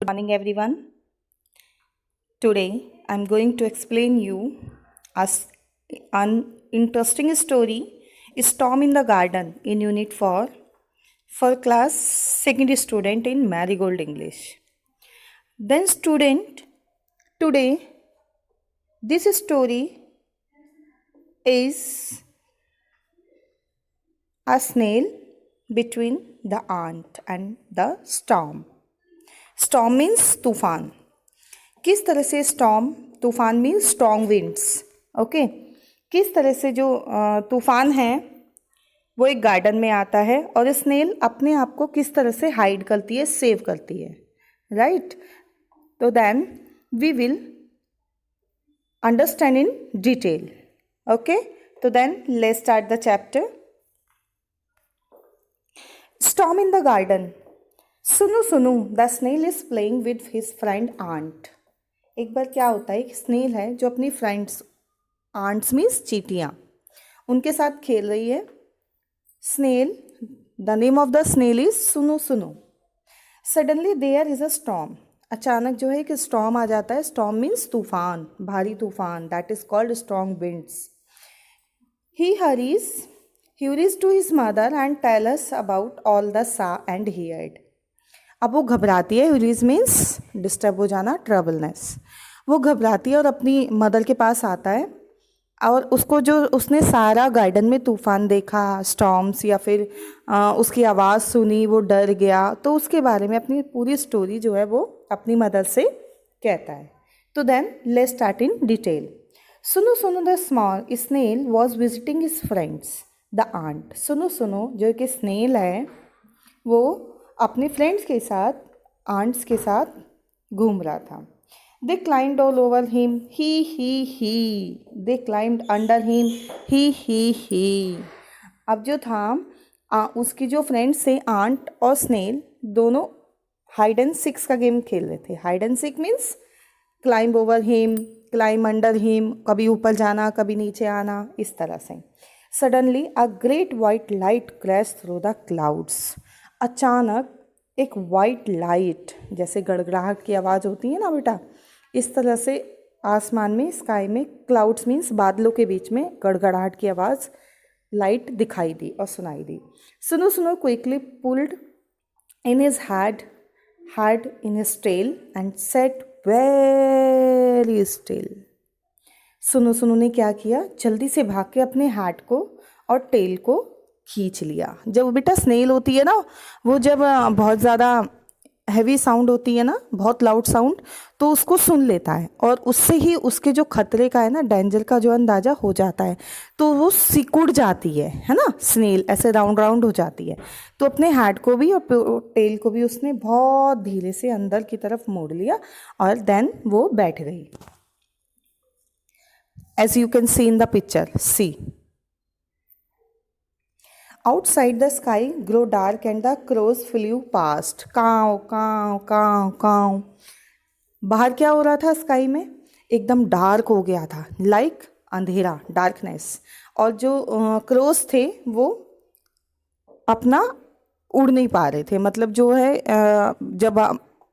Good morning everyone. Today I'm going to explain you an interesting story, Storm in the Garden, in unit 4 for class second student in Marigold English. Then student, today this story is a snail between the ant and the storm. Storm means तूफान. किस तरह से storm, तूफान means strong winds. Okay, किस तरह से जो तूफान है वो एक गार्डन में आता है और स्नेल अपने आप को किस तरह से हाइड करती है, सेव करती है. राइट, तो then we will understand in detail. Okay, तो then let's start the chapter. Storm in the garden. सुनो सुनो, the snail is playing with his friend ant. एक बार क्या होता है, एक स्नेल है जो अपनी फ्रेंड्स, आंट्स मीन्स चींटियाँ, उनके साथ खेल रही है. Snail, the name of the snail is Suno Suno. Suddenly there is a storm. अचानक जो है एक स्टॉर्म आ जाता है. स्टॉर्म मीन्स तूफान, भारी तूफान, that is called strong winds. He hurries to his mother and tell us about all the saw and heard. अब वो घबराती है. ह्यूरीज मीन्स डिस्टर्ब हो जाना, ट्रबलनेस. वो घबराती है और अपनी मदर के पास आता है और उसको जो उसने सारा गार्डन में तूफान देखा, स्टॉर्म्स या फिर उसकी आवाज़ सुनी, वो डर गया, तो उसके बारे में अपनी पूरी स्टोरी जो है वो अपनी मदर से कहता है. तो then let's start in detail. Suno सुनो, the small snail was visiting his friends the ant. Suno Suno जो कि स्नेल है वो अपने फ्रेंड्स के साथ, आंट्स के साथ घूम रहा था. दे क्लाइम्ड ऑल ओवर हिम, ही दे क्लाइम्ड अंडर हिम, ही. अब जो था उसकी जो फ्रेंड्स थे आंट और स्नेल, दोनों हाइड एंड सिक्स का गेम खेल रहे थे. Hide and sick means climb over him, climb under him, कभी ऊपर जाना कभी नीचे आना, इस तरह से. Suddenly a great white light crash through the clouds. अचानक एक वाइट लाइट, जैसे गड़गड़ाहट की आवाज़ होती है ना बेटा, इस तरह से आसमान में, स्काई में, क्लाउड्स मीन्स बादलों के बीच में गड़गड़ाहट की आवाज़, लाइट दिखाई दी और सुनाई दी. Suno Suno quickly pulled in his head in his tail and set very still. Suno Suno ने क्या किया, जल्दी से भाग के अपने हैट को और टेल को खींच लिया. जब बेटा स्नेल होती है ना, वो जब बहुत ज़्यादा हैवी साउंड होती है ना, बहुत लाउड साउंड, तो उसको सुन लेता है और उससे ही उसके जो खतरे का है ना, डेंजर का जो अंदाज़ा हो जाता है, तो वो सिकुड़ जाती है ना, स्नेल ऐसे राउंड राउंड हो जाती है. तो अपने हैट को भी और टेल को भी उसने बहुत धीरे से अंदर की तरफ मोड़ लिया और देन वो बैठ गई. As you can see in the picture, see. Outside the sky grew dark and the crows flew past. काव काव काव काव. बाहर क्या हो रहा था, स्काई में एकदम डार्क हो गया था, लाइक अंधेरा, डार्कनेस. और जो क्रोज थे वो अपना उड़ नहीं पा रहे थे. मतलब जो है जब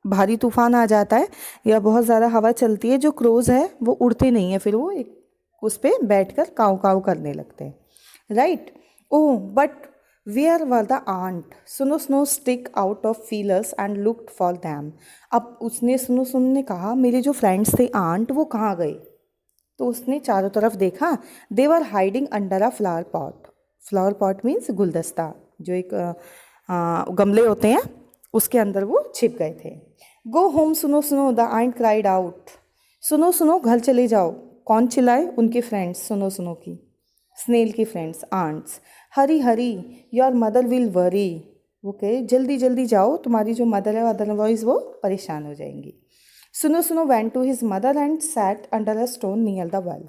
भारी तूफान आ जाता है या बहुत ज़्यादा हवा चलती है, जो क्रोज है वो उड़ते नहीं है, फिर वो एक उस पर बैठ कर काव काव करने लगते हैं. Right. Oh but where were the ant. Suno Suno stick out of feelers and looked for them. अब उसने, सुनो सुनो ने कहा, मेरे जो फ्रेंड्स थे आंट वो कहाँ गए. तो उसने चारों तरफ देखा. They were hiding under a flower pot. Flower pot means गुलदस्ता, जो एक गमले होते हैं, उसके अंदर वो छिप गए थे. गो होम सुनो सुनो, द आंट क्राइड आउट. सुनो सुनो घर चले जाओ. कौन चिल्लाए, उनकी फ्रेंड्स, सुनो सुनो की, स्नेल की friends, ants. Hurry hurry your mother will worry. वो कहे जल्दी जल्दी जाओ, तुम्हारी जो मदर है अदरवाइज वो परेशान हो जाएंगी. Suno Suno went to his mother and sat under a stone near the well.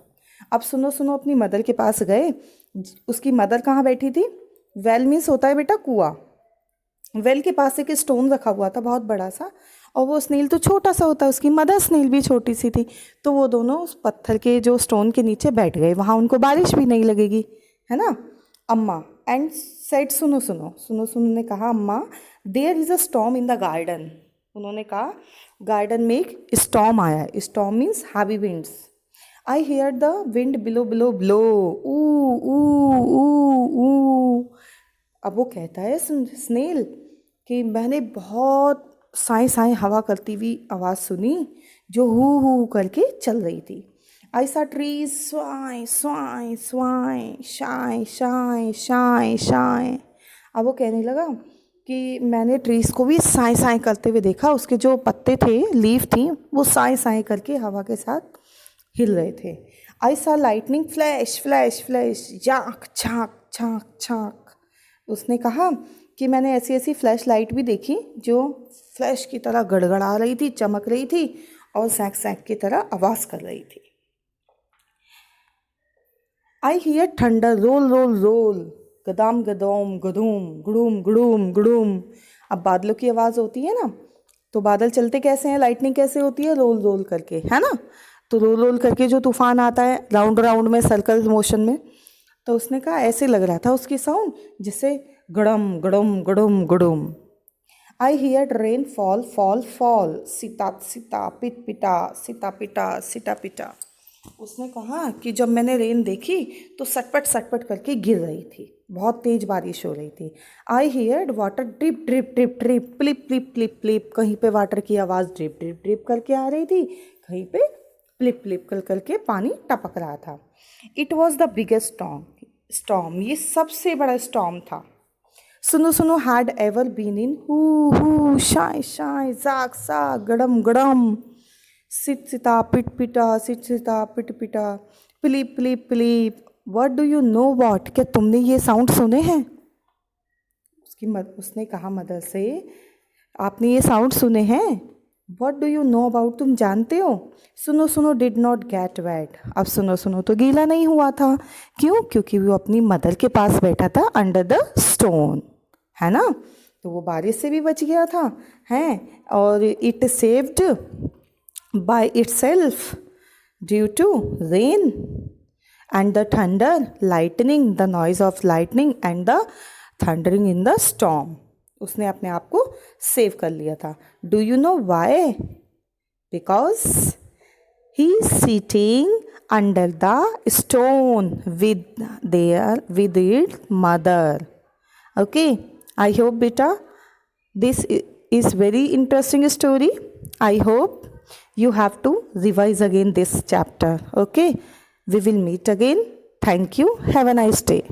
अब सुनो सुनो अपनी मदर के पास गए. उसकी मदर कहाँ बैठी थी, वेल मीन्स होता है बेटा कुआं. वेल के पास एक स्टोन रखा हुआ था बहुत बड़ा सा, और वो स्नेल तो छोटा सा होता है, उसकी मदर स्नेल भी छोटी सी थी. तो वो दोनों उस पत्थर के जो स्टोन के नीचे बैठ गए, वहाँ उनको बारिश भी नहीं लगेगी, है ना. अम्मा एंड सेड, सुनो सुनो, सुनो सुनो ने कहा, amma there is a storm in the garden. उन्होंने कहा गार्डन में एक स्टॉर्म आया. Storm means heavy winds. I hear the wind blow blow blow. ऊ ऊ ऊ ऊ. अब वो कहता है स्नेल कि मैंने बहुत साए साए हवा करती हुई आवाज़ सुनी जो हू करके चल रही थी. आई सा ट्रीज स्वाई स्वाई स्वाई शाय शाय शाय शाय. अब वो कहने लगा कि मैंने ट्रीज़ को भी साए साए करते हुए देखा. उसके जो पत्ते थे, लीफ थी, वो साए साए करके हवा के साथ हिल रहे थे. आई सा लाइटनिंग फ्लैश फ्लैश फ्लैश झांक झांक झांक झांक. उसने कहा कि मैंने ऐसी ऐसी फ्लैश लाइट भी देखी जो फ्लैश की तरह गड़गड़ा रही थी, चमक रही थी और सैंक सैंक की तरह आवाज़ कर रही थी. I hear thunder roll roll roll गदाम गदोम गदूम गुड़ूम गुड़ूम गुड़ूम. अब बादलों की आवाज़ होती है ना, तो बादल चलते कैसे हैं, लाइटनिंग कैसे होती है, रोल रोल करके, है ना. तो रोल रोल करके जो तूफान आता है राउंड राउंड में, सर्कल मोशन में, तो उसने कहा ऐसे लग रहा था उसकी साउंड जिससे गड़म गड़म गड़म गड़ुम. I hear rain fall fall fall सीता सीता पिट पिटा सीता पिटा सीता पिटा. उसने कहा कि जब मैंने रेन देखी तो सटपट सटपट करके गिर रही थी, बहुत तेज बारिश हो रही थी. I heard water drip drip drip drip plip plip plip plip. कहीं पे वाटर की आवाज़ ड्रिप ड्रिप ड्रिप करके आ रही थी, कहीं पे प्लिप प्लिप करके पानी टपक रहा था. It was the biggest storm. ये सबसे बड़ा स्टॉर्म था. सुनो सुनो हैड एवर बीन इन हू शाय शाय जाग सा गड़म गड़म सिट सिता पिट पिटा सिट सिता पिट पिटा plip plip plip. What do you know what. क्या तुमने ये साउंड सुने हैं. उसने कहा मदर से, आपने ये साउंड सुने हैं. What do you know about. तुम जानते हो. सुनो सुनो डिड नॉट गेट वेट. अब सुनो सुनो तो गीला नहीं हुआ था. क्यों. क्योंकि वो अपनी मदर के पास बैठा था अंडर द स्टोन, है ना. तो वो बारिश से भी बच गया था, हैं. और it saved by itself due to rain and the thunder, lightning, the noise of lightning and the thundering in the storm. उसने अपने आप को सेव कर लिया था. Do you know why? Because he is sitting under the stone with its mother. Okay, I hope beta this is very interesting story. I hope you have to revise again this chapter. Okay, we will meet again. Thank you. Have a nice day.